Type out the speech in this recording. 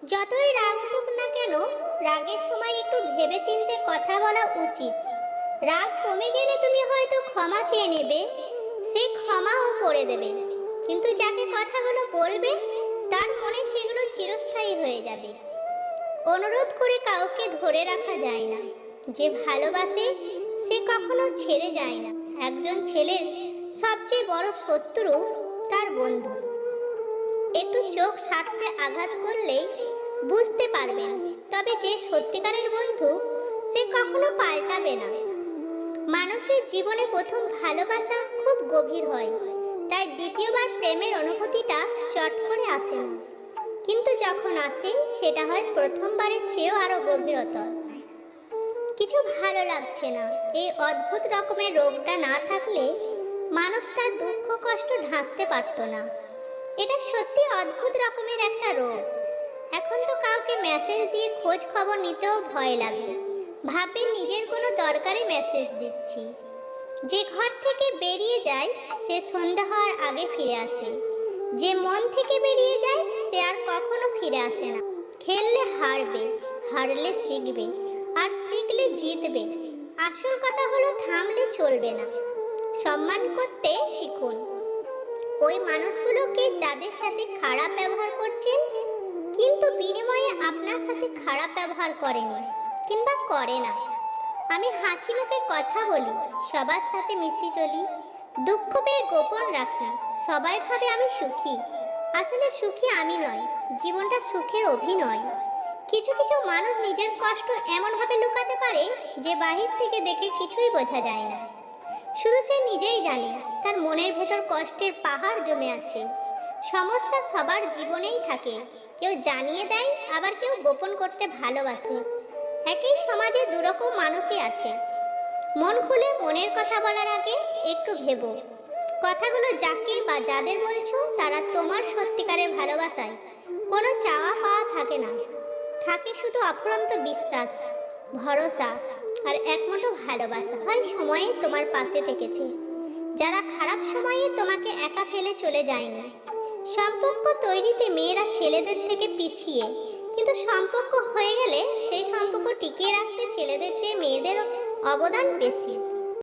যতই রাগ উঠুক না কেন, রাগের সময় একটু ভেবেচিন্তে কথা বলা উচিত। রাগ কমে গেলে তুমি হয়তো ক্ষমা চেয়ে নেবে, সে ক্ষমাও করে দেবে, কিন্তু যাকে কথাগুলো বলবে তার মনে সেগুলো চিরস্থায়ী হয়ে যাবে। অনুরোধ করে কাউকে ধরে রাখা যায় না, যে ভালোবাসে সে কখনো ছেড়ে যায় না। একজন ছেলের সবচেয়ে বড় শত্রু তার বন্ধু। একটু চোখ সাধতে আঘাত করলেই বুঝতে পারবেন, তবে যে সত্যিকারের বন্ধু সে কখনো পাল্টাবে না। মানুষের জীবনে প্রথম ভালোবাসা খুব গভীর হয়, তাই দ্বিতীয়বার প্রেমের অনুভূতিটা চট করে আসে না, কিন্তু যখন আসে সেটা হয় প্রথমবারের চেয়েও আরো গভীরতর। কিছু ভালো লাগছে না, এই অদ্ভুত রকমের রোগটা না থাকলে মানুষ তার দুঃখ কষ্ট ঢাকতে পারত না। এটা সত্যি অদ্ভুত রকমের একটা রোগ। এখন তো কাউকে মেসেজ দিয়ে খোঁজ খবর নিতেও ভয় লাগে, ভাববে নিজের কোনো দরকারি মেসেজ দিচ্ছি। যে ঘর থেকে বেরিয়ে যায় সে সন্ধ্যা হওয়ার আগে ফিরে আসে, যে মন থেকে বেরিয়ে যায় সে আর কখনো ফিরে আসে না। খেললে হারবে, হারলে শিখবে, আর শিখলে জিতবে। আসল কথা হলো থামলে চলবে না, সম্মান করতে শিখুন ওই মানুষগুলোকে যাদের সাথে খারাপ ব্যবহার করছেন, কিন্তু বিনিময়ে আপনার সাথে খারাপ ব্যবহার করেনি কিংবা করে না। আমি হাসি মুখে কথা বলি, সবার সাথে মিশি চলি, দুঃখ পেয়ে গোপন রাখি, সবাই ভাবে আমি সুখী। আসলে সুখী আমি নয়, জীবনটা সুখের অভিনয়। কিছু কিছু মানুষ নিজের কষ্ট এমনভাবে লুকাতে পারে যে বাহির থেকে দেখে কিছুই বোঝা যায় না। শুধু সে নিজেই জানে তার মনের ভেতর কষ্টের পাহাড় জমে আছে। সমস্যা সবার জীবনেই থাকে, কেউ জানিয়ে দেয়, আবার কেউ গোপন করতে ভালোবাসে। একই সমাজে দুরকম মানুষই আছে। মন খুলে মনের কথা বলার আগে একটু ভেবো, কথাগুলো যাকে বা যাদের বলছো তারা তোমার সত্যিকারের ভালোবাসায় কোনো চাওয়া পাওয়া থাকে না, থাকে শুধু অফুরন্ত বিশ্বাস, ভরসা আর একমাত্র ভালোবাসা। হয় সময়ে তোমার পাশে থেকেছে, যারা খারাপ সময়ে তোমাকে একা ফেলে চলে যায়নি। সম্পর্ক তৈরিতে মেয়েরা ছেলেদের থেকে পিছিয়ে, কিন্তু সম্পর্ক হয়ে গেলে সেই সম্পর্ক টিকিয়ে রাখতে ছেলেদের চেয়ে মেয়েদের অবদান বেশি।